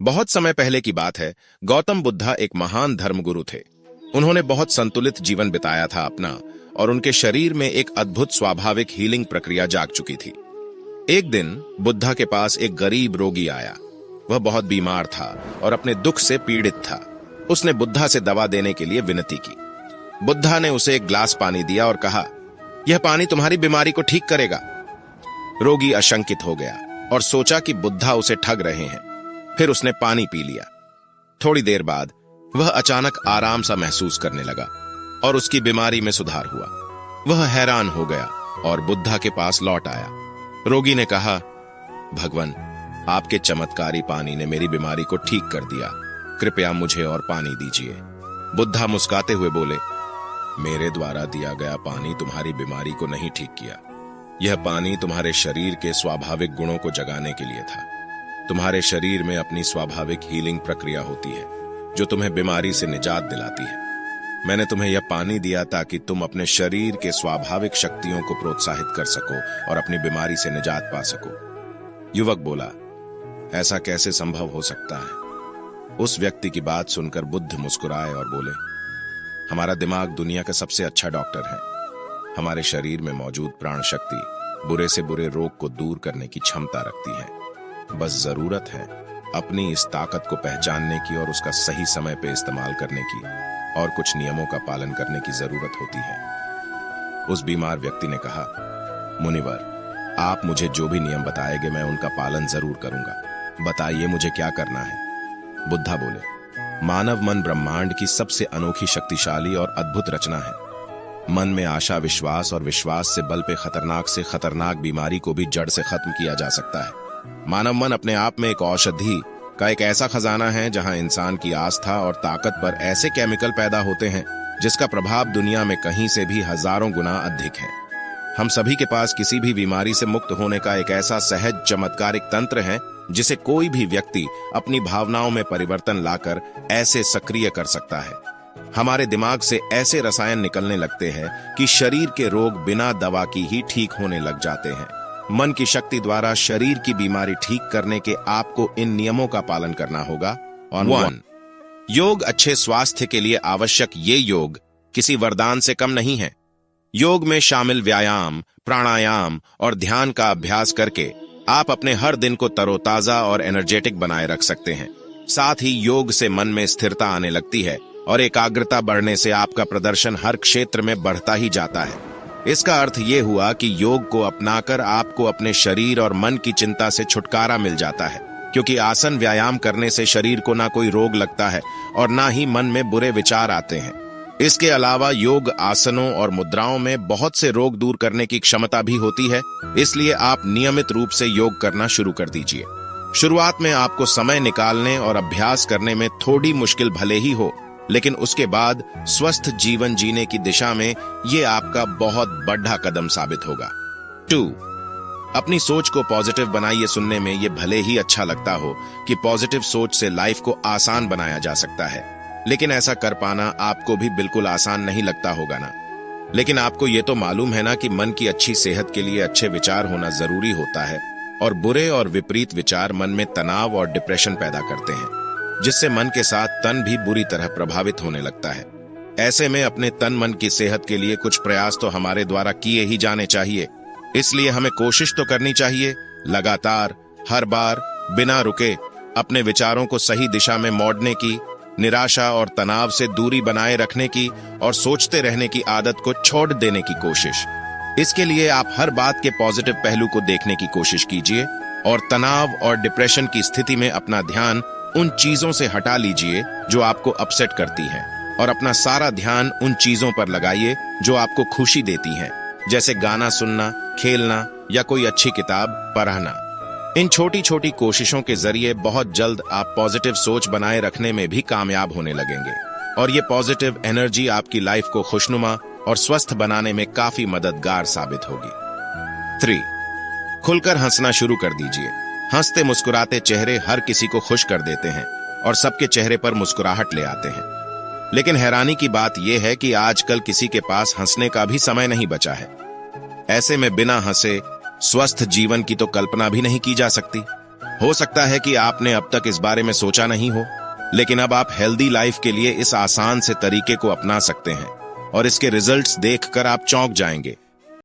बहुत समय पहले की बात है। गौतम बुद्धा एक महान धर्मगुरु थे। उन्होंने बहुत संतुलित जीवन बिताया था अपना, और उनके शरीर में एक अद्भुत स्वाभाविक हीलिंग प्रक्रिया जाग चुकी थी। एक दिन बुद्धा के पास एक गरीब रोगी आया। वह बहुत बीमार था और अपने दुख से पीड़ित था। उसने बुद्धा से दवा देने के लिए विनती की। बुद्धा ने उसे एक गिलास पानी दिया और कहा, यह पानी तुम्हारी बीमारी को ठीक करेगा। रोगी आशंकित हो गया और सोचा कि बुद्धा उसे ठग रहे हैं। फिर उसने पानी पी लिया। थोड़ी देर बाद वह अचानक आराम सा महसूस करने लगा और उसकी बीमारी में सुधार हुआ। वह हैरान हो गया और बुद्धा के पास लौट आया। रोगी ने कहा, भगवान, आपके चमत्कारी पानी ने मेरी बीमारी को ठीक कर दिया। कृपया मुझे और पानी दीजिए। बुद्धा मुस्कुराते हुए बोले, मेरे द्वारा दिया गया पानी तुम्हारी बीमारी को नहीं ठीक किया। यह पानी तुम्हारे शरीर के स्वाभाविक गुणों को जगाने के लिए था। तुम्हारे शरीर में अपनी स्वाभाविक हीलिंग प्रक्रिया होती है जो तुम्हें बीमारी से निजात दिलाती है। मैंने तुम्हें यह पानी दिया ताकि तुम अपने शरीर के स्वाभाविक शक्तियों को प्रोत्साहित कर सको और अपनी बीमारी से निजात पा सको। युवक बोला, ऐसा कैसे संभव हो सकता है? उस व्यक्ति की बात सुनकर बुद्ध मुस्कुराए और बोले, हमारा दिमाग दुनिया का सबसे अच्छा डॉक्टर है। हमारे शरीर में मौजूद प्राण शक्ति बुरे से बुरे रोग को दूर करने की क्षमता रखती है। बस जरूरत है अपनी इस ताकत को पहचानने की और उसका सही समय पे इस्तेमाल करने की, और कुछ नियमों का पालन करने की जरूरत होती है। उस बीमार व्यक्ति ने कहा, मुनिवर, आप मुझे जो भी नियम बताएंगे मैं उनका पालन जरूर करूंगा। बताइए मुझे क्या करना है? बुद्धा बोले, मानव मन ब्रह्मांड की सबसे अनोखी, शक्तिशाली और अद्भुत रचना है। मन में आशा, विश्वास और विश्वास से बल पे खतरनाक से खतरनाक बीमारी को भी जड़ से खत्म किया जा सकता है। मानव मन अपने आप में एक औषधि का एक ऐसा खजाना है जहां इंसान की आस्था और ताकत पर ऐसे केमिकल पैदा होते हैं जिसका प्रभाव दुनिया में कहीं से भी हजारों गुना अधिक है। हम सभी के पास किसी भी बीमारी से मुक्त होने का एक ऐसा सहज चमत्कारिक तंत्र है जिसे कोई भी व्यक्ति अपनी भावनाओं में परिवर्तन लाकर ऐसे सक्रिय कर सकता है। हमारे दिमाग से ऐसे रसायन निकलने लगते हैं कि शरीर के रोग बिना दवा की ही ठीक होने लग जाते हैं। मन की शक्ति द्वारा शरीर की बीमारी ठीक करने के आपको इन नियमों का पालन करना होगा। 1. योग अच्छे स्वास्थ्य के लिए आवश्यक ये योग किसी वरदान से कम नहीं है। योग में शामिल व्यायाम, प्राणायाम और ध्यान का अभ्यास करके आप अपने हर दिन को तरोताजा और एनर्जेटिक बनाए रख सकते हैं। साथ ही योग से मन में स्थिरता आने लगती है और एकाग्रता बढ़ने से आपका प्रदर्शन हर क्षेत्र में बढ़ता ही जाता है। इसका अर्थ ये हुआ कि योग को अपनाकर आपको अपने शरीर और मन की चिंता से छुटकारा मिल जाता है, क्योंकि आसन व्यायाम करने से शरीर को ना कोई रोग लगता है और ना ही मन में बुरे विचार आते हैं। इसके अलावा योग आसनों और मुद्राओं में बहुत से रोग दूर करने की क्षमता भी होती है, इसलिए आप नियमित रूप से योग करना शुरू कर दीजिए। शुरुआत में आपको समय निकालने और अभ्यास करने में थोड़ी मुश्किल भले ही हो, लेकिन उसके बाद स्वस्थ जीवन जीने की दिशा में ये आपका बहुत बड़ा कदम साबित होगा। 2. अपनी सोच को पॉजिटिव बनाइए। सुनने में ये भले ही अच्छा लगता हो कि पॉजिटिव सोच से लाइफ को आसान बनाया जा सकता है, लेकिन ऐसा कर पाना आपको भी बिल्कुल आसान नहीं लगता होगा ना। लेकिन आपको ये तो मालूम है ना कि मन की अच्छी सेहत के लिए अच्छे विचार होना जरूरी होता है, और बुरे और विपरीत विचार मन में तनाव और डिप्रेशन पैदा करते हैं, जिससे मन के साथ तन भी बुरी तरह प्रभावित होने लगता है। ऐसे में अपने तन मन की सेहत के लिए कुछ प्रयास तो हमारे द्वारा किए ही जाने चाहिए। इसलिए हमें कोशिश तो करनी चाहिए, लगातार हर बार बिना रुके अपने विचारों को सही दिशा में मोड़ने की, निराशा और तनाव से दूरी बनाए रखने की और सोचते रहने की आदत को छोड़ देने की कोशिश। इसके लिए आप हर बात के पॉजिटिव पहलू को देखने की कोशिश कीजिए और तनाव और डिप्रेशन की स्थिति में अपना ध्यान उन चीजों से हटा लीजिए जो आपको अपसेट करती हैं, और अपना सारा ध्यान उन चीजों पर लगाइए जो आपको खुशी देती हैं, जैसे गाना सुनना, खेलना या कोई अच्छी किताब पढ़ना। इन छोटी छोटी कोशिशों के जरिए बहुत जल्द आप पॉजिटिव सोच बनाए रखने में भी कामयाब होने लगेंगे, और ये पॉजिटिव एनर्जी आपकी लाइफ को खुशनुमा और स्वस्थ बनाने में काफी मददगार साबित होगी। 3. खुलकर हंसना शुरू कर दीजिए। हंसते मुस्कुराते चेहरे हर किसी को खुश कर देते हैं और सबके चेहरे पर मुस्कुराहट ले आते हैं। लेकिन हैरानी की बात यह है कि आजकल किसी के पास हंसने का भी समय नहीं बचा है। ऐसे में बिना हंसे स्वस्थ जीवन की तो कल्पना भी नहीं की जा सकती। हो सकता है कि आपने अब तक इस बारे में सोचा नहीं हो, लेकिन अब आप हेल्दी लाइफ के लिए इस आसान से तरीके को अपना सकते हैं और इसके रिजल्ट्स देखकर आप चौंक जाएंगे।